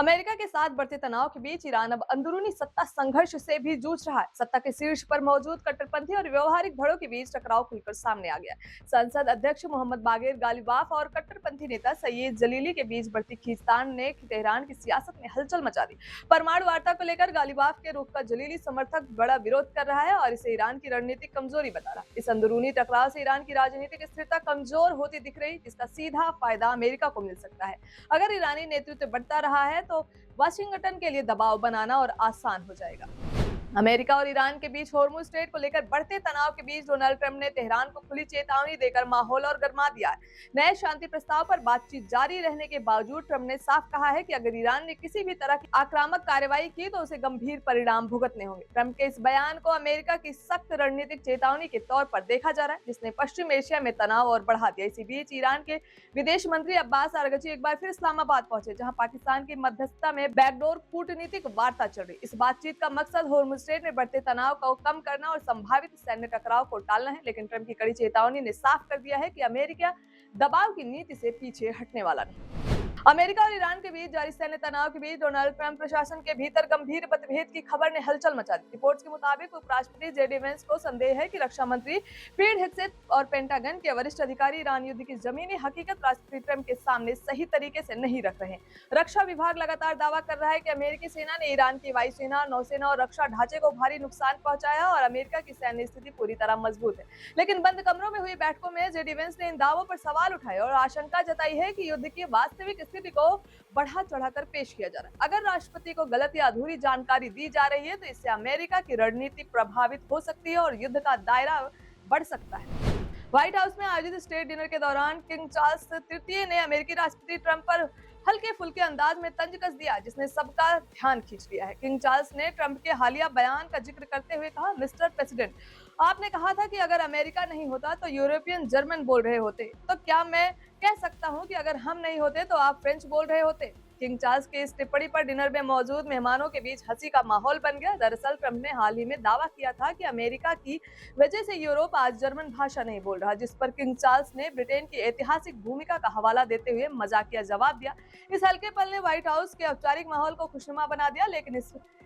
America के साथ बढ़ते तनाव के बीच ईरान अब अंदरूनी सत्ता संघर्ष से भी जूझ रहा है। सत्ता के शीर्ष पर मौजूद कट्टरपंथी और व्यवहारिक धड़ों के बीच टकराव खुलकर सामने आ गया है। संसद अध्यक्ष मोहम्मद बागेर गालिबाफ और कट्टरपंथी नेता सईद जलीली के बीच बढ़ती खींचतान ने तेहरान की सियासत में हलचल मचा दी। परमाणु वार्ता को लेकर गालिबाफ के रुख का जलीली समर्थक बड़ा विरोध कर रहा है और इसे ईरान की रणनीतिक कमजोरी बता रहा है। इस अंदरूनी टकराव से ईरान की राजनीतिक स्थिरता कमजोर होती दिख रही, जिसका सीधा फायदा अमेरिका को मिल सकता है। अगर ईरानी नेतृत्व बढ़ता रहा है तो वाशिंगटन के लिए दबाव बनाना और आसान हो जाएगा। अमेरिका और ईरान के बीच होर्मुज स्ट्रेट को लेकर बढ़ते तनाव के बीच डोनाल्ड ट्रंप ने तेहरान को खुली चेतावनी देकर माहौल और गर्मा दिया है। नए शांति प्रस्ताव पर बातचीत जारी रहने के बावजूद ट्रंप ने साफ कहा है कि अगर ईरान ने किसी भी तरह की आक्रामक कार्रवाई की तो उसे गंभीर परिणाम भुगतने होंगे। ट्रंप के इस बयान को अमेरिका की सख्त रणनीतिक चेतावनी के तौर पर देखा जा रहा है, जिसने पश्चिम एशिया में तनाव और बढ़ा दिया। इसी बीच ईरान के विदेश मंत्री अब्बास अरगची एक बार फिर इस्लामाबाद पहुंचे, जहां पाकिस्तान की मध्यस्थता में बैकडोर कूटनीतिक वार्ता चल रही। इस बातचीत का मकसद होर्मुज स्ट्रेट में बढ़ते तनाव को कम करना और संभावित सैन्य टकराव को टालना है, लेकिन ट्रंप की कड़ी चेतावनी ने साफ कर दिया है कि अमेरिका दबाव की नीति से पीछे हटने वाला नहीं। अमेरिका और ईरान के बीच जारी सैन्य तनाव के बीच डोनाल्ड ट्रंप प्रशासन के भीतर गंभीर मतभेद की खबर ने हलचल मचा दी। रिपोर्ट्स के मुताबिक उपराष्ट्रपति जेडी वेंस को संदेह है कि रक्षा मंत्री पीट हेगसेथ और पेंटागन के वरिष्ठ अधिकारी ईरान युद्ध की जमीनी हकीकत राष्ट्रपति ट्रंप के सामने सही तरीके से नहीं रख रहे हैं। रक्षा विभाग लगातार दावा कर रहा है कि अमेरिकी सेना ने ईरान की वायुसेना, नौसेना और रक्षा ढांचे को भारी नुकसान पहुंचाया और अमेरिका की सैन्य स्थिति पूरी तरह मजबूत है। लेकिन बंद कमरों में हुई बैठकों में जेडी वेंस ने इन दावों पर सवाल उठाए और आशंका जताई है कि युद्ध की वास्तविक स्थिति को बढ़ा चढ़ाकर पेश किया जा रहा है। अगर राष्ट्रपति को गलत या अधूरी जानकारी दी जा रही है तो इससे अमेरिका की रणनीति प्रभावित हो सकती है और युद्ध का दायरा बढ़ सकता है। व्हाइट हाउस में आयोजित स्टेट डिनर के दौरान किंग चार्ल्स तृतीय ने अमेरिकी राष्ट्रपति ट्रंप पर हल्के फुल्के अंदाज में तंज कस दिया, जिसने सबका ध्यान खींच लिया है। किंग चार्ल्स ने ट्रंप के हालिया बयान का जिक्र करते हुए कहा, मिस्टर प्रेसिडेंट, आपने कहा था कि अगर अमेरिका नहीं होता तो यूरोपियन जर्मन बोल रहे होते, तो क्या मैं कह सकता हूं कि अगर हम नहीं होते तो आप फ्रेंच बोल रहे होते। किंग चार्ल्स की इस टिप्पणी पर डिनर में मौजूद मेहमानों के बीच हंसी का माहौल बन गया। दरअसल ट्रंप ने हाल ही में दावा किया था कि अमेरिका की वजह से यूरोप आज जर्मन भाषा नहीं बोल रहा, जिस पर किंग चार्ल्स ने ब्रिटेन की ऐतिहासिक भूमिका का हवाला देते हुए मजाकिया जवाब दिया। इस हल्के पल ने व्हाइट हाउस के औपचारिक माहौल को खुशनुमा बना दिया, लेकिन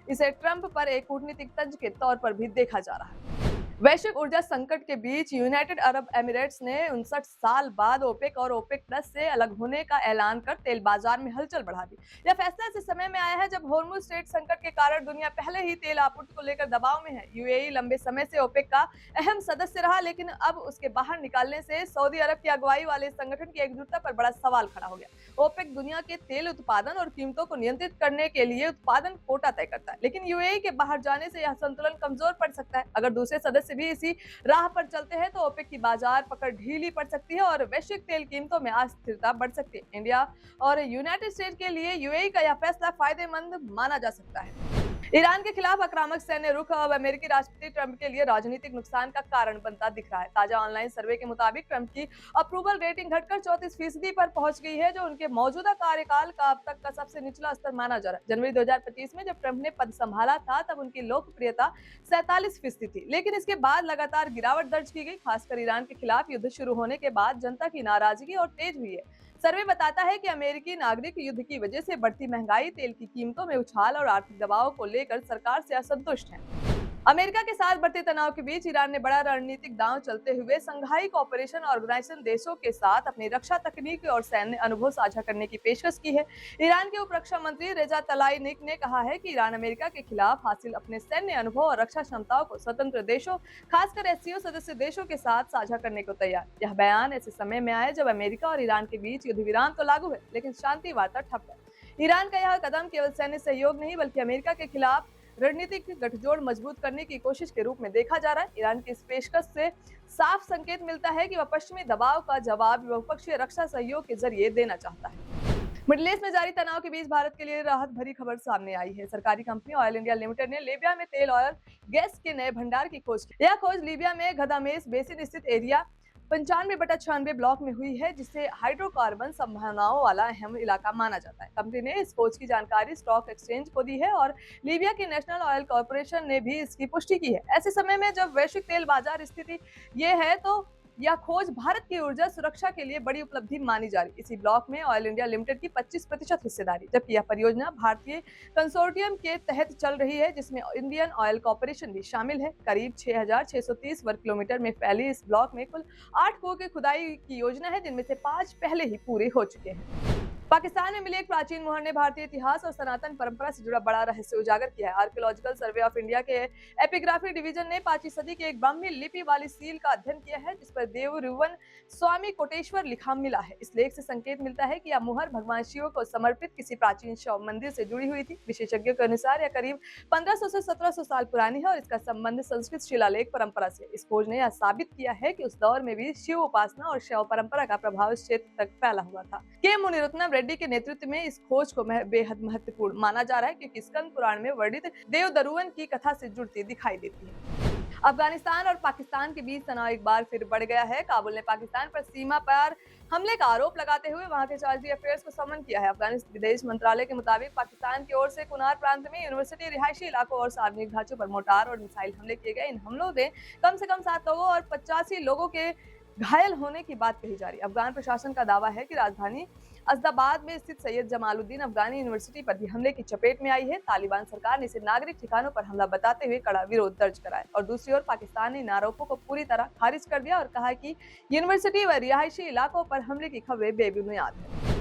इसे ट्रंप पर एक कूटनीतिक तंज के तौर पर भी देखा जा रहा है। वैश्विक ऊर्जा संकट के बीच यूनाइटेड अरब एमिरेट्स ने 59 साल बाद ओपेक और ओपेक प्लस से अलग होने का ऐलान कर तेल बाजार में हलचल बढ़ा दी। यह फैसला ऐसे समय में आया है जब होर्मुज स्ट्रेट संकट के कारण दुनिया पहले ही तेल आपूर्ति को लेकर दबाव में है। यूएई लंबे समय से ओपेक का अहम सदस्य रहा, लेकिन अब उसके बाहर निकालने से सऊदी अरब की अगुवाई वाले संगठन की एकजुटता पर बड़ा सवाल खड़ा हो गया। ओपेक दुनिया के तेल उत्पादन और कीमतों को नियंत्रित करने के लिए उत्पादन कोटा तय करता है, लेकिन यूएई के बाहर जाने से यह संतुलन कमजोर पड़ सकता है। अगर दूसरे सदस्य भी इसी राह पर चलते हैं तो ओपेक की बाजार पकड़ ढीली पड़ सकती है और वैश्विक तेल कीमतों में अस्थिरता बढ़ सकती है। इंडिया और यूनाइटेड स्टेट्स के लिए यूएई का यह फैसला फायदेमंद माना जा सकता है। ईरान के खिलाफ आक्रामक सैन्य रुख अब अमेरिकी राष्ट्रपति ट्रंप के लिए राजनीतिक नुकसान का कारण बनता दिख रहा है। ताजा ऑनलाइन सर्वे के मुताबिक ट्रंप की अप्रूवल रेटिंग घटकर 34% पर पहुंच गई है, जो उनके मौजूदा कार्यकाल का अब तक का सबसे निचला स्तर माना जा रहा है। जनवरी 2025 में जब ट्रंप ने पद संभाला था तब उनकी लोकप्रियता 47% थी, लेकिन इसके बाद लगातार गिरावट दर्ज की गई। खासकर ईरान के खिलाफ युद्ध शुरू होने के बाद जनता की नाराजगी और तेज हुई है। सर्वे बताता है कि अमेरिकी नागरिक युद्ध की वजह से बढ़ती महंगाई, तेल की कीमतों में उछाल और आर्थिक दबाव को लेकर सरकार से असंतुष्ट हैं। अमेरिका के साथ बढ़ते तनाव के बीच ईरान ने बड़ा रणनीतिक दांव चलते हुए संघाई कोऑपरेशन ऑर्गेनाइजेशन देशों के साथ अपनी रक्षा तकनीक और सैन्य अनुभव साझा करने की पेशकश की है। ईरान के उप रक्षा मंत्री रेजा तलायनिक ने कहा है कि ईरान अमेरिका के खिलाफ हासिल अपने सैन्य अनुभव और रक्षा क्षमताओं को स्वतंत्र देशों, खासकर एससीओ सदस्य देशों के साथ साझा करने को तैयार। यह बयान ऐसे समय में आया जब अमेरिका और ईरान के बीच युद्ध विराम तो लागू है, लेकिन शांति वार्ता ठप है। ईरान का यह कदम केवल सैन्य सहयोग नहीं बल्कि अमेरिका के खिलाफ रणनीतिक गठजोड़ मजबूत करने की कोशिश के रूप में देखा जा रहा है। ईरान की इस पेशकश से साफ संकेत मिलता है कि वह पश्चिमी दबाव का जवाब बहुपक्षीय रक्षा सहयोग के जरिए देना चाहता है। मिडिल ईस्ट में जारी तनाव के बीच भारत के लिए राहत भरी खबर सामने आई है। सरकारी कंपनी ऑयल इंडिया लिमिटेड ने लीबिया में तेल और गैस के नए भंडार की खोज की। यह खोज लीबिया में गदामेस बेसिन स्थित एरिया 95/96 ब्लॉक में हुई है, जिसे हाइड्रोकार्बन संभावनाओं वाला अहम इलाका माना जाता है। कंपनी ने इस खोज की जानकारी स्टॉक एक्सचेंज को दी है और लीबिया की नेशनल ऑयल कॉर्पोरेशन ने भी इसकी पुष्टि की है। ऐसे समय में जब वैश्विक तेल बाजार स्थिति ये है तो यह खोज भारत की ऊर्जा सुरक्षा के लिए बड़ी उपलब्धि मानी जा रही। इसी ब्लॉक में ऑयल इंडिया लिमिटेड की 25% हिस्सेदारी, जबकि यह परियोजना भारतीय कंसोर्टियम के तहत चल रही है, जिसमें इंडियन ऑयल कॉर्पोरेशन भी शामिल है। करीब 6,630 वर्ग किलोमीटर में फैली इस ब्लॉक में कुल 8 कुओं की खुदाई की योजना है, जिनमें से 5 पहले ही पूरे हो चुके हैं। पाकिस्तान में मिले एक प्राचीन मोहर ने भारतीय इतिहास और सनातन परंपरा से जुड़ा बड़ा रहस्य उजागर किया है। आर्कियोलॉजिकल सर्वे ऑफ इंडिया के एपिग्राफी डिवीजन ने 5वीं सदी के एक ब्राह्मी लिपि वाली सील का अध्ययन किया है, जिस पर देवरुवन स्वामी कोटेश्वर लिखा मिला है। इस लेख से संकेत मिलता है कि यह मोहर भगवान शिव को समर्पित किसी प्राचीन शव मंदिर से जुड़ी हुई थी। विशेषज्ञों के अनुसार यह करीब 1500 से 1700 साल पुरानी है और इसका संबंध संस्कृत शिलालेख परंपरा से। इस खोज ने यह साबित किया है कि उस दौर में भी शिव उपासना और शव परंपरा का प्रभाव इस क्षेत्र तक फैला हुआ था। के मुनिरत्नम रेड्डी के नेतृत्व में इस खोज को बेहद महत्वपूर्ण माना जा रहा है, क्योंकि स्कंद पुराण में वर्णित देवदरुवन की कथा से जुड़ती दिखाई देती है। अफगानिस्तान और पाकिस्तान के बीच तनाव एक बार फिर बढ़ गया है। काबुल ने पाकिस्तान पर सीमा पर हमले का आरोप लगाते हुए वहां के चार्ज अफेयर्स को समन किया है। अफगानिस्तान विदेश मंत्रालय के मुताबिक पाकिस्तान की ओर से कुनार प्रांत में यूनिवर्सिटी, रिहायशी इलाकों और सार्वजनिक ढांचों पर मोर्टार और मिसाइल हमले किए गए। इन हमलों में कम से कम 7 लोगों और 85 लोगों के घायल होने की बात कही जा रही है। अफगान प्रशासन का दावा है कि राजधानी अहमदाबाद में स्थित सैयद जमालुद्दीन अफगानी यूनिवर्सिटी पर भी हमले की चपेट में आई है। तालिबान सरकार ने इसे नागरिक ठिकानों पर हमला बताते हुए कड़ा विरोध दर्ज कराया और दूसरी ओर पाकिस्तान ने इन आरोपों को पूरी तरह खारिज कर दिया और कहा कि यूनिवर्सिटी व रिहायशी इलाकों पर हमले की खबरें बेबुनियाद है।